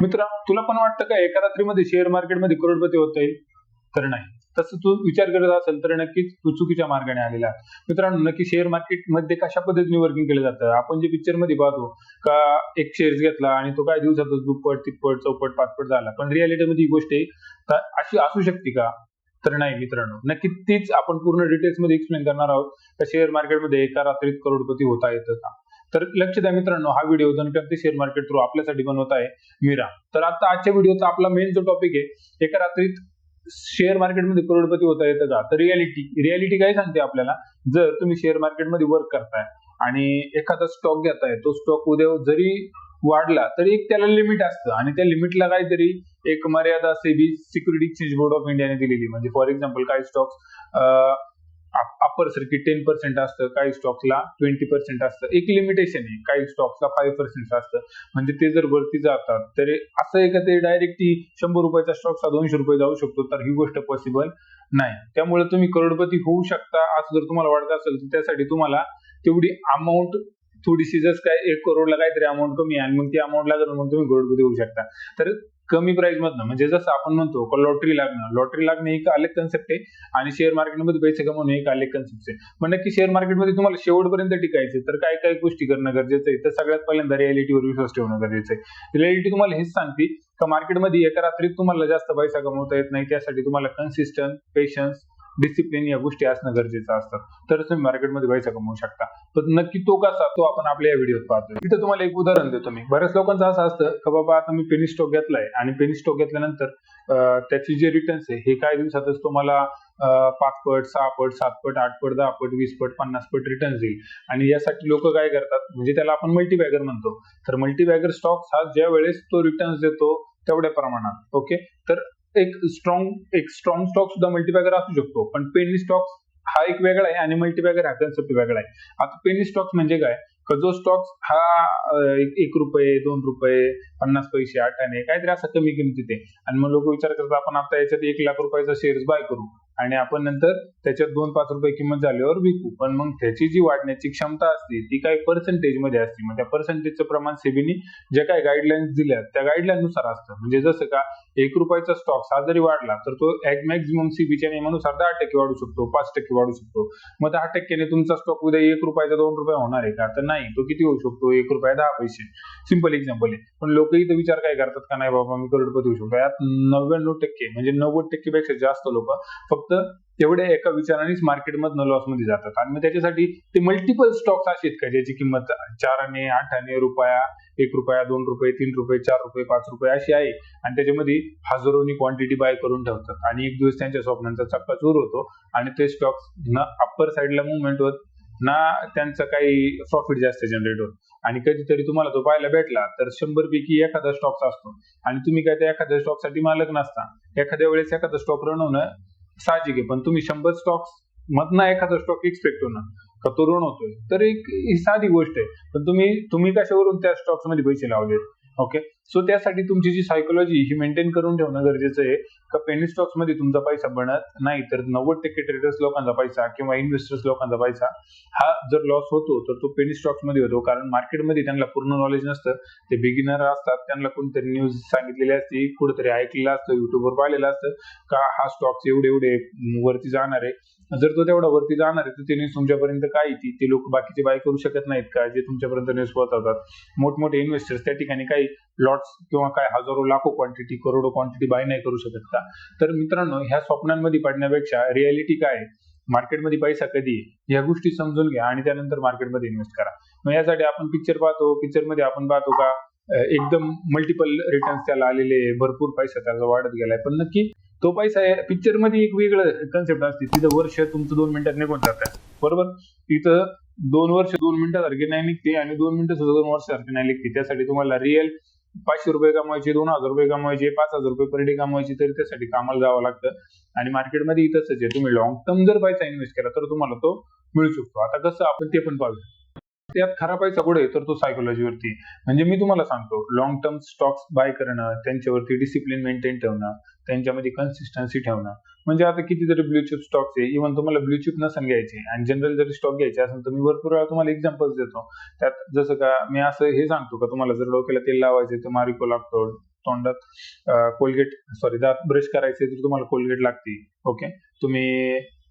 मित्रा, तुला पण वाटतं का एका रात्रीमध्ये शेअर मार्केटमध्ये करोडपती होता येईल? तर नाही. तसं तू विचार करत असेल तर नक्कीच तू चुकीच्या मार्गाने आलेला आहे. मित्रांनो, नक्की शेअर मार्केटमध्ये कशा पद्धतीने वर्किंग केलं जातं? आपण जे पिक्चर मध्ये पाहतो का एक शेअर्स घेतला आणि तो काय दिवसातच दुप्पट, तिप्पट, चौपट, पाचपट झाला. पण रिअॅलिटीमध्ये ही गोष्ट आहे का अशी असू शकते का? तर नाही मित्रांनो. नक्की तीच आपण पूर्ण डिटेल्स मध्ये एक्सप्लेन करणार आहोत का शेअर मार्केटमध्ये एका रात्रीत करोडपती होता येतं का? तर लक्ष द्या मित्रांनो, हा व्हिडिओ धनकरते शेअर मार्केट थ्रू आपल्यासाठी बनवत आहे मीरा. तर आता आजच्या व्हिडिओचा आपला मेन जो टॉपिक आहे, एका रात्रीत शेअर मार्केटमध्ये करोडपती होता येतं का? तर रियालिटी काय सांगते आपल्याला, जर तुम्ही शेअर मार्केटमध्ये वर्क करताय आणि एखादा स्टॉक घेताय, तो स्टॉक उद्या जरी वाढला तरी एक त्याला लिमिट असतं आणि त्या लिमिटला काहीतरी एक मर्यादा SEBI security exchange board of इंडियाने दिलेली. म्हणजे फॉर एक्झाम्पल काही स्टॉक्स अप्पर सर्किट 10% असतं, काही स्टॉक्सला 20% असतं. एक लिमिटेशन आहे, काही स्टॉक्सला 5% असतं. म्हणजे ते जर वरती जातात तर असं आहे का ते डायरेक्टली ₹100 स्टॉक ₹200 जाऊ शकतो, तर ही गोष्ट पॉसिबल नाही. त्यामुळे तुम्ही करोडपती होऊ शकता असं जर तुम्हाला वाटत असेल तर त्यासाठी तुम्हाला तेवढी अमाऊंट थोडीशी जस काय 1 करोडला काहीतरी अमाऊंट कमी आहे आणि मग ती अमाऊंट लागेल, मग तुम्ही करोडपती होऊ शकता. तर कमी प्राइस मधनं, म्हणजे जसं आपण म्हणतो लॉटरी लागणं ही एक अलग कन्सेप्ट आहे आणि शेअर मार्केटमध्ये पैसे कमवणे ही एक अलग कन्सेप्ट आहे. पण नक्की शेअर मार्केटमध्ये तुम्हाला शेवटपर्यंत टिकायचं तर काय काय गोष्टी करणं गरजेचं आहे. तर सगळ्यात पहिल्यांदा रिअॅलिटीवर विश्वास ठेवणं गरजेचं आहे. रिअॅलिटी तुम्हाला हेच सांगते का मार्केटमध्ये एका रात्रीत तुम्हाला जास्त पैसा कमवता येत नाही. त्यासाठी तुम्हाला कन्सिस्टंट, पेशन्स, डिसिप्लिन या गोष्टी असणं गरजेचं असतं. तर तुम्ही मार्केटमध्ये पैसा कमवू शकता. तर नक्की तो कसा, तो आपण आपल्या या व्हिडिओत पाहतोय. इथं तुम्हाला एक उदाहरण देतो मी. बऱ्याच लोकांचं असं असतं का बाबा आता मी पेनी स्टॉक घेतलाय आणि पेनी स्टॉक घेतल्यानंतर त्याची जे रिटर्न्स आहे हे काही दिवसातच तुम्हाला 5 पट, 6 पट, 7 पट, 8 पट, 10 पट, 20 पट, 50 पट रिटर्न्स देईल. आणि यासाठी लोक काय करतात, म्हणजे त्याला आपण मल्टीबॅगर म्हणतो. तर मल्टीबॅगर स्टॉक्स हा ज्या वेळेस तो रिटर्न्स देतो तेवढ्या प्रमाणात, ओके. तर एक स्ट्रॉंग स्टॉक सुद्धा मल्टीबॅगर असू शकतो, पण पेनी स्टॉक्स हा एक वेगळा आहे आणि मल्टीबॅगर हा कन्सेप्ट वेगळा आहे. आता पेनी स्टॉक्स म्हणजे काय, जो स्टॉक्स हा ₹1, ₹2, 50 पैसे, 8 आणे काहीतरी असं कमी किमतीत आहे आणि मग लोक विचार करतात आपण आता याच्यात ₹1,00,000 शेअर्स बाय करू आणि आपण नंतर त्याच्यात ₹2-5 किंमत झाल्यावर विकू. पण मग त्याची जी वाढण्याची क्षमता असते ती काही पर्सेंटेज मध्ये असते. मग त्या पर्सेंटेजचं प्रमाण सेबीनी ज्या काही गाईडलाईन्स दिल्या त्या गाईडलाईन नुसार असतं. म्हणजे जसं का ₹1 स्टॉक हा जरी वाढला तर तो मॅक्झिमम सीबीच्या नियमानुसार 10% वाढू शकतो, 5% वाढू शकतो. मग 10% ने तुमचा स्टॉक उद्या ₹1 ₹2 होणार आहे का? तर नाही, तो किती होऊ शकतो? ₹1 10 सिंपल एक्झाम्पल आहे. पण लोक इथं विचार काय करतात का नाही बाबा मी करोडपती होऊ शकतो. यात 99% म्हणजे 90% पेक्षा जास्त लोक फक्त तेवढ्या एका विचारानेच मार्केटमधनं लॉस मध्ये जातात. आणि मग त्याच्यासाठी ते मल्टिपल स्टॉक्स असे आहेत का ज्याची किंमत 4 आणे, 8 आणे, रुपया, ₹1, ₹2, ₹3, ₹4, ₹5 अशी आहे आणि त्याच्यामध्ये हजारोनी क्वांटिटी बाय करून ठेवतात आणि एक दिवस त्यांच्या स्वप्नांचा चक्काचूर होतो आणि ते स्टॉक्स ना अप्पर साईडला मुवमेंट होत, ना त्यांचं काही प्रॉफिट जास्त जनरेट होत. आणि कधीतरी तुम्हाला तो पाहायला भेटला तर 100 पैकी एखादा स्टॉक असतो आणि तुम्ही काय त्या एखाद्या स्टॉक साठी मालक नसता. एखाद्या वेळेस एखादा स्टॉक रन होणं साहजिक आहे, पण तुम्ही 100 स्टॉक्स मधनं एखादा स्टॉक एक्सपेक्ट होणं का तो रन होतोय तर एक ही साधी गोष्ट आहे. पण तुम्ही कशावरून त्या स्टॉक्स मध्ये पैसे लावलेत, ओके. सो त्यासाठी तुमची जी सायकोलॉजी ही मेंटेन करून ठेवणं गरजेचं आहे का पेनी स्टॉक्स मध्ये तुमचा पैसा बनत नाही तर 90% ट्रेडर्स लोकांचा पैसा किंवा इन्व्हेस्टर्स लोकांचा पैसा हा जर लॉस होतो तर तो पेनी स्टॉक्स मध्ये होतो. कारण मार्केटमध्ये त्यांना पूर्ण नॉलेज नसतं, ते बिगिनर असतात, त्यांना कोणतरी न्यूज सांगितलेली असते, कुठेतरी ऐकलेलं असतं, युट्यूबवर पाहिलेलं असतं का हा स्टॉक्स एवढे एवढे वरती जाणार आहे. जर तो तेवढा वरती जाणार आहे तर ते न्यूज तुमच्यापर्यंत काय येते, ते लोक बाकीचे बाय करू शकत नाहीत का जे तुमच्यापर्यंत न्यूज पोहोचवतात. मोठमोठे इन्व्हेस्टर्स त्या ठिकाणी काही लॉट्स किंवा काय हजारो लाखो क्वांटिटी, करोडो क्वांटिटी बाय नाही करू शकत का? तर मित्रांनो, ह्या स्वप्नांमध्ये पडण्यापेक्षा रियालिटी काय आहे, मार्केटमध्ये पैसा कधी आहे या गोष्टी समजून घ्या आणि त्यानंतर मार्केटमध्ये इन्व्हेस्ट करा. मग यासाठी आपण पिक्चर पाहतो, पिक्चरमध्ये आपण पाहतो का एकदम मल्टिपल रिटर्न्स त्याला आलेले, भरपूर पैसा त्याचा वाढत गेलाय. पण नक्की तो पैसा पिक्चर मध्ये एक वेगळं कन्सेप्ट असते. तिथं वर्ष तुमचं 2 मिनिटात निघून जातं, बरोबर. तिथं 2 वर्ष 2 मिनिटासारखी नाही निघते आणि 2 मिनिटं सुद्धा 2 वर्षासारखी नाही निघते. त्यासाठी तुम्हाला रिअल ₹500 कमवायचे, ₹2000 कमवायचे, ₹5000 पर डे कमवायचे, तरी त्यासाठी कामाला जावं लागतं. आणि मार्केटमध्ये तसंच आहे, तुम्ही लॉंग टर्म जर पैसा इन्व्हेस्ट केला तर तुम्हाला तो मिळू शकतो. आता कसं आपण ते पण पाहूया. त्यात खरा पैसा कुठे आहे तर तो सायकोलॉजीवरती. म्हणजे मी तुम्हाला सांगतो, लॉंग टर्म स्टॉक्स बाय करणं, त्यांच्यावरती डिसिप्लिन मेंटेन ठेवणं, त्यांच्यामध्ये कन्सिस्टन्सी ठेवणं. म्हणजे आता कितीतरी ब्ल्यू चिप स्टॉक्स आहे, इव्हन तुम्हाला ब्ल्यू चिप नसन घ्यायचे आणि जनरल जरी स्टॉक घ्यायचे असेल तर मी भरपूर वेळा तुम्हाला एक्झाम्पल्स देतो. त्यात जसं का मी असं हे सांगतो का तुम्हाला जर डोक्याला तेल लावायचं तर मारिको लागतो, तोंडात कोलगेट दात ब्रश करायचे तर तुम्हाला कोलगेट लागते. ओके, तुम्ही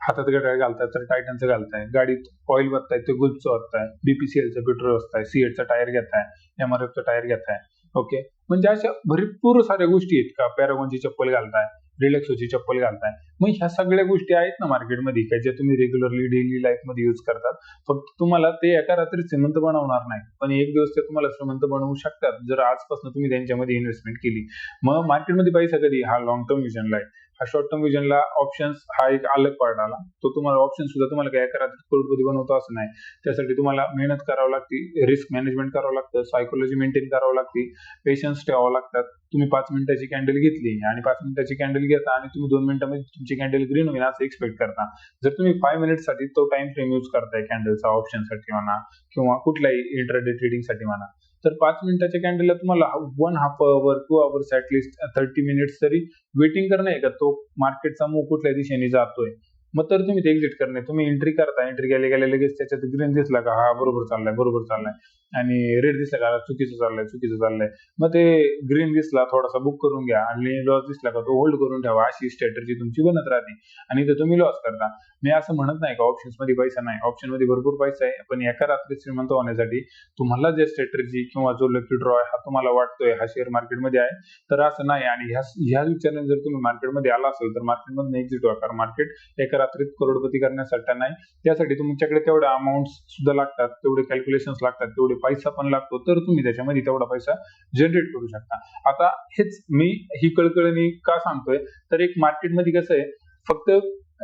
हातात घड्याळ घालताय तर टायटनचं घालताय, गाडीत ऑइल ओतताय ते गुलचं ओतताय, बीपीसीएलचं पेट्रोल ओतताय, सीएटचा टायर घेताय, एमआरएफचं टायर घेताय. ओके, म्हणजे अशा भरपूर साऱ्या गोष्टी आहेत का, पॅरागॉनची चप्पल घालताय, रिलॅक्सोची चप्पल घालताय. मग ह्या सगळ्या गोष्टी आहेत ना मार्केटमध्ये का ज्या तुम्ही रेग्युलरली डेली लाईफ मध्ये युज करतात. फक्त तुम्हाला ते एका रात्री श्रीमंत बनवणार नाही, पण एक दिवस ते तुम्हाला श्रीमंत बनवू शकतात जर आजपासून तुम्ही त्यांच्यामध्ये इन्व्हेस्टमेंट केली. मग मार्केटमध्ये पैसा कधी, हा लॉंग टर्म विजनला आहे. हा शॉर्ट टर्म विजनला ऑप्शन्स हा एक अलग पार्ट आला. तो तुम्हाला ऑप्शन सुद्धा तुम्हाला काय एका रात्री करोडपती बनवतो असं नाही. त्यासाठी तुम्हाला मेहनत करावं लागते, रिस्क मॅनेजमेंट करावं लागतं, सायकोलॉजी मेंटेन करावं लागते, पेशन्स ठेवावं लागतात. तुम्ही 5 मिनिटाची कॅन्डल घेतली आणि 5 मिनिटाची कॅन्डल घेता आणि तुम्ही 2 मिनिटांमध्ये तुमची कॅन्डल ग्रीन होईल असं एक्सपेक्ट करता. जर तुम्ही 5 मिनिटसाठी तो टाइम फ्रेम यूज करताय कॅन्डलचा ऑप्शनसाठी म्हणा किंवा कुठल्याही इंट्राडे ट्रेडिंगसाठी म्हणा, तर 5 मिनिटाच्या कॅन्डलला तुम्हाला 1 half hour 2 hours at least 30 minutes तरी वेटिंग करणं आहे का तो मार्केटचा मूव कुठल्या दिशेने जातोय. मग तर तुम्ही ते एक्झिट करणे. तुम्ही एंट्री करता, एंट्री गेले लगेच त्याच्यात ग्रीन दिसला का हा बरोबर चाललाय आणि रेड दिसला का चुकीचं चाललंय. मग ते ग्रीन दिसला थोडासा बुक करून घ्या आणि लॉस दिसला का तो होल्ड करून ठेवा. अशी स्ट्रॅटेजी तुमची बनत राहते आणि इथं तुम्ही लॉस करता. मी असं म्हणत नाही का ऑप्शन्स मध्ये पैसा नाही, ऑप्शन मध्ये भरपूर पैसा आहे, पण एका रात्रीत श्रीमंत होण्यासाठी तुम्हाला जे स्ट्रॅटेजी किंवा जो लकी ड्रॉ आहे हा तुम्हाला वाटतोय हा शेअर मार्केटमध्ये आहे तर असं नाही. आणि ह्या विचाराने जर तुम्ही मार्केटमध्ये आला असेल तर मार्केटमध्ये एक्झिट व्हा, कारण मार्केट एका रात्रीत करोडपती करण्यासाठी नाही. त्यासाठी तुमच्याकडे तेवढे अमाऊंट सुद्धा लागतात, तेवढे कॅल्क्युलेशन्स लागतात, तेवढे पैसा पण लागतो, तर तुम्ही त्याच्यामध्ये तेवढा पैसा जनरेट करू शकता. आता हेच मी ही कळकळणी का सांगतोय, तर एक मार्केटमध्ये कसं आहे, फक्त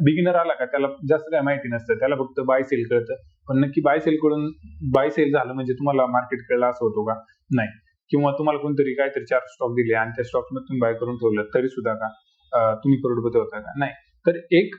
बिगिनर आला का त्याला जास्त काय माहिती नसतं, त्याला फक्त बाय सेल कळतं. पण नक्की बाय सेल झालं म्हणजे तुम्हाला मार्केट कळलं असं होतो का? नाही. किंवा तुम्हाला कोणतरी काहीतरी 4 स्टॉक दिले आणि त्या स्टॉक मध्ये तुम्ही बाय करून ठेवलं तरी सुद्धा का तुम्ही करोडपती होता का? नाही. तर एक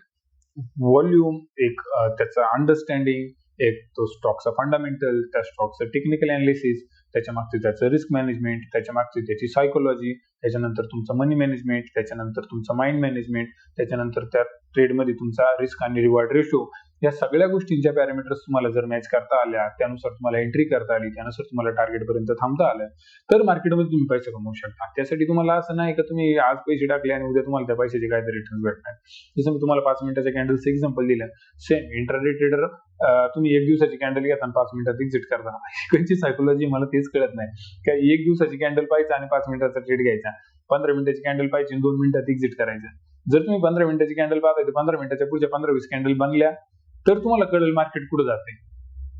व्हॉल्यूम, एक त्याचा अंडरस्टँडिंग, एक तो स्टॉकचा फंडामेंटल, त्या स्टॉकचं टेक्निकल अनालिसिस, त्याच्या मागचे त्याचं रिस्क मॅनेजमेंट, त्याच्या मागची त्याची सायकोलॉजी, त्याच्यानंतर तुमचं मनी मॅनेजमेंट, त्याच्यानंतर तुमचं माइंड मॅनेजमेंट, त्याच्यानंतर त्या ट्रेडमध्ये तुमचा रिस्क आणि रिवॉर्ड रेशो, या सगळ्या गोष्टींच्या पॅरामीटर्स तुम्हाला जर मॅच करता आल्या, त्यानुसार तुम्हाला एंट्री करता आली, त्यानुसार तुम्हाला टार्गेट पर्यंत थांबता आलं, तर मार्केटमध्ये तुम्ही पैसे कमवू शकता. त्यासाठी तुम्हाला असं नाही का तुम्ही आज पैसे टाकले आणि उद्या तुम्हाला त्या पैशाचे काहीतरी रिटर्न भेटणार. जसं मी तुम्हाला 5 मिनिटाच्या कॅन्डलचं एक्झाम्पल दिलं, सेम इंट्राडे ट्रेडर तुम्ही 1 दिवसाची कॅन्डल घेता आणि 5 मिनिटात एक्झिट करता. कोणची सायकोलॉजी मला तेच कळत नाही. काय 1 दिवसाची कॅन्डल पाहायचा आणि 5 मिनिटाचा ट्रेड घ्यायचा, 15 मिनिटाची कॅन्डल पाहिजे 2 मिनिटात एक्झिट करायचं. जर तुम्ही 15 मिनिटाची कॅन्डल पाहताय तर 15 मिनिटाच्या पुढच्या 15-20 कॅन्डल बनल्या तर तुम्हाला कळेल मार्केट कुठे जाते.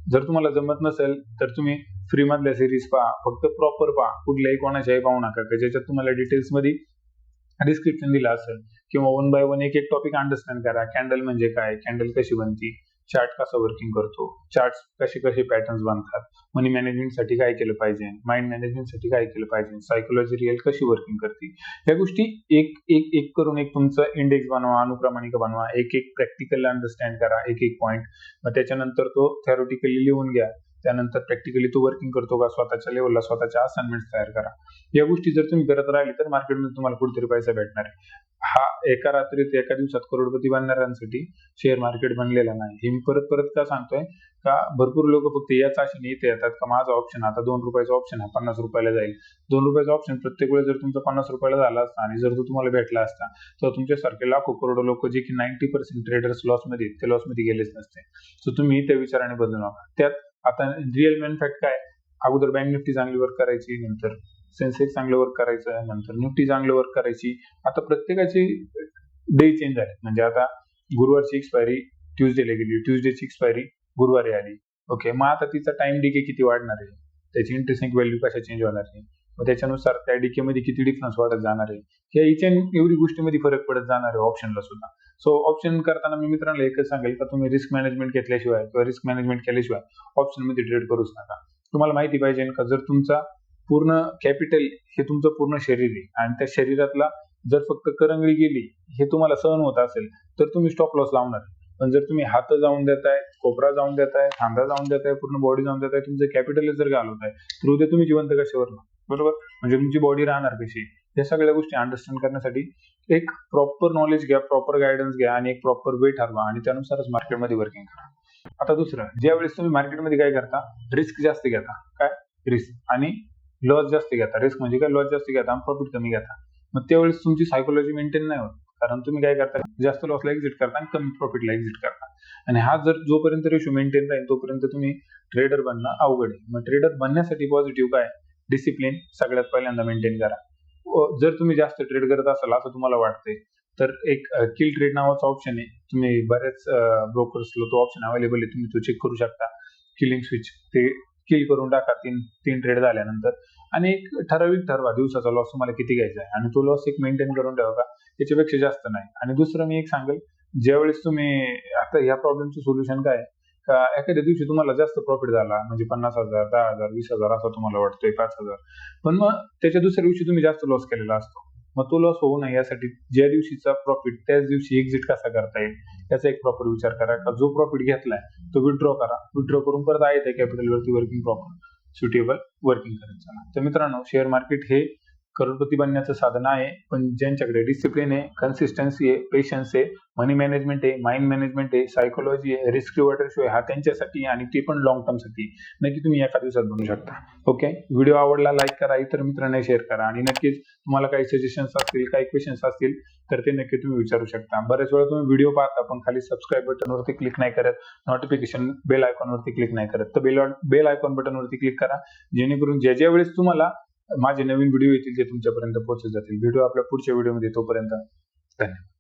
जर तुम्हाला जमत नसेल तर तुम्ही फ्री मधल्या सिरीज पहा, फक्त प्रॉपर पहा, कुठल्याही कोणाच्याही पाहू नका ज्याच्यात तुम्हाला डिटेल्स मध्ये डिस्क्रिप्शन दिलं असेल, किंवा 1 बाय 1 एक टॉपिक अंडरस्टँड करा. कॅन्डल म्हणजे काय, कॅन्डल कशी बनती, चार्ट कसा वर्किंग करतो, चार्ट कसे पॅटर्न्स बनतात, मनी मॅनेजमेंटसाठी काय केलं पाहिजे, माइंड मॅनेजमेंटसाठी काय केलं पाहिजे, सायकोलॉजी रिअल कशी वर्किंग करते, या गोष्टी एक करून एक तुमचं इंडेक्स बनवा, अनुक्रमणिका बनवा, एक प्रॅक्टिकल अंडरस्टँड करा, एक पॉईंट. मग त्याच्यानंतर तो थेरोटिकली लिहून घ्या. त्यानंतर प्रॅक्टिकली तो वर्किंग करतो का, स्वतःच्या लेवलला स्वतःच्या असाइनमेंट्स तयार करा. या गोष्टी जर तुम्ही करत राहिले तर मार्केटमध्ये तुम्हाला कुठेतरी पैसा भेटणार आहे. हा एका रात्रीत एका दिवसात करोडपती बनणाऱ्यांसाठी शेअर मार्केट बनलेला नाही. हे मी परत का सांगतोय का, भरपूर लोक फक्त याच आशेने इथे येतात का माझा ऑप्शन आता 2 रुपयाचा ऑप्शन आहे 50 रुपयाला जाईल. 2 रुपयाचा ऑप्शन प्रत्येक वेळेस जर तुमचा 50 रुपयाला झाला असता आणि जर तो तुम्हाला भेटला असता तर तुमच्यासारखे लाखो करोडो लोक जे की 90% ट्रेडर्स लॉसमध्ये ते लॉसमध्ये गेलेच नसते. सो तुम्ही त्या विचाराने बदलू नका. त्यात आता रिअल मेन फॅक्ट काय, अगोदर बँक निफ्टी चांगली वर्क करायची, नंतर सेन्सेक्स चांगलं वर्क करायचं, नंतर निफ्टी चांगलं वर्क करायची. आता प्रत्येकाची डे चेंज झाले, म्हणजे आता गुरुवारची एक्सपायरी ट्युजडेला गेली, ट्युजडेची एक्सपायरी गुरुवारी आली. ओके, मग आता तिचा टाइम डिके किती वाढणार आहे, त्याची इंटरेस्टिंग व्हॅल्यू कशा चेंज होणार आहे, मग त्याच्यानुसार त्या डिके मध्ये किती डिफरन्स वाढत जाणार आहे, या इच अँड एव्हरी गोष्टीमध्ये फरक पडत जाणार आहे ऑप्शनला सुद्धा. सो ऑप्शन करताना मी मित्रांना एकच सांगेल का तुम्ही रिस्क मॅनेजमेंट घेतल्याशिवाय किंवा रिस्क मॅनेजमेंट केल्याशिवाय ऑप्शन मध्ये ट्रेड करूच नका. तुम्हाला माहिती पाहिजे का, जर तुमचा पूर्ण कॅपिटल हे तुमचं पूर्ण शरीर आहे आणि त्या शरीरातला जर फक्त करंगळी गेली हे तुम्हाला सहन होत असेल तर तुम्ही स्टॉप लॉस लावणार. पण जर तुम्ही हात जाऊन देताय, कोपरा जाऊन देताय, खांदा जाऊन देताय, पूर्ण बॉडी जाऊन देताय, तुमचं कॅपिटल जर घालवताय तर उद्या तुम्ही जिवंत कशावर ना, बरोबर, म्हणजे तुमची बॉडी राहणार कशी. या सगळ्या गोष्टी अंडरस्टँड करण्यासाठी एक प्रॉपर नॉलेज घ्या, प्रॉपर गायडन्स घ्या आणि एक प्रॉपर वे ठरवा आणि त्यानुसारच मार्केटमध्ये वर्किंग करा. आता दुसरं, ज्यावेळेस तुम्ही मार्केटमध्ये काय करता, रिस्क जास्त घेता, काय रिस्क, आणि लॉस जास्त घेता, रिस्क म्हणजे काय, लॉस जास्त घेता आणि प्रॉफिट कमी घेता. मग त्यावेळेस तुमची सायकोलॉजी मेंटेन नाही होत, कारण तुम्ही काय करता, जास्त लॉसला एक्झिट करता आणि कमी प्रॉफिटला एक्झिट करता. आणि हा जर जोपर्यंत रेशो मेंटेन राहील तोपर्यंत तुम्ही ट्रेडर बनणं अवघड आहे. मग ट्रेडर बनण्यासाठी पॉझिटिव्ह काय, डिसिप्लिन सगळ्यात पहिल्यांदा मेंटेन करा. जर तुम्ही जास्त ट्रेड करत असाल असं तुम्हाला वाटतंय, तर एक किल ट्रेड नावाचा ऑप्शन आहे. तुम्ही बऱ्याच ब्रोकर्सला तो ऑप्शन अवेलेबल आहे, तुम्ही तो चेक करू शकता. किलिंग स्विच ते किल करून टाका तीन ट्रेड झाल्यानंतर, आणि एक ठराविक ठरवा दिवसाचा लॉस तुम्हाला किती घ्यायचा आहे, आणि तो लॉस एक मेंटेन करून ठेवा का, त्याच्यापेक्षा जास्त नाही. आणि दुसरं मी एक सांगेल, ज्यावेळेस तुम्ही आता ह्या प्रॉब्लेमचं सोल्युशन काय आहे, का एखाद्या दिवशी तुम्हाला जास्त प्रॉफिट झाला, म्हणजे 50,000, 10,000, 20,000 असं तुम्हाला वाटतोय, 5,000, पण मग त्याच्या दुसऱ्या दिवशी तुम्ही जास्त लॉस केलेला असतो. मग तो लॉस होऊ नये यासाठी ज्या दिवशीचा प्रॉफिट त्याच दिवशी एक्झिट कसा करता येईल याचा एक प्रॉपर विचार करा. का जो प्रॉफिट घेतलाय तो विथड्रॉ करा, विथड्रॉ करून परत आहे त्या कॅपिटलवरती वर्किंग प्रॉपर सुटेबल वर्किंग करत चला. तर मित्रांनो, शेअर मार्केट हे करोडपती बनण्याचं साधन आहे, पण ज्यांच्याकडे डिसिप्लिन आहे, कन्सिस्टन्सी आहे, पेशन्स आहे, मनी मॅनेजमेंट आहे, माइंड मॅनेजमेंट आहे, सायकोलॉजी आहे, रिस्क रिवॉर्ड रेशो आहे, हा त्यांच्यासाठी, आणि ते पण लॉंग टर्म साठी, नक्की तुम्ही एका दिवसात बनवू शकता. ओके, व्हिडिओ आवडला लाईक करा, इतर मित्रांना शेअर करा, आणि नक्कीच तुम्हाला काही सजेशन्स असतील, काही क्वेश्चन्स असतील तर ते नक्की तुम्ही विचारू शकता. बऱ्याच वेळा तुम्ही व्हिडिओ पाहता पण खाली सबस्क्राईब बटनवरती क्लिक नाही करत, नोटिफिकेशन बेल आयकॉनवरती क्लिक नाही करत, तर बेल आयकॉन बटनवरती क्लिक करा, जेणेकरून ज्या वेळेस तुम्हाला माझे नवीन व्हिडिओ येतील ते तुमच्यापर्यंत पोहोचत जातील. भेटू आपल्या पुढच्या व्हिडिओमध्ये, तोपर्यंत धन्यवाद.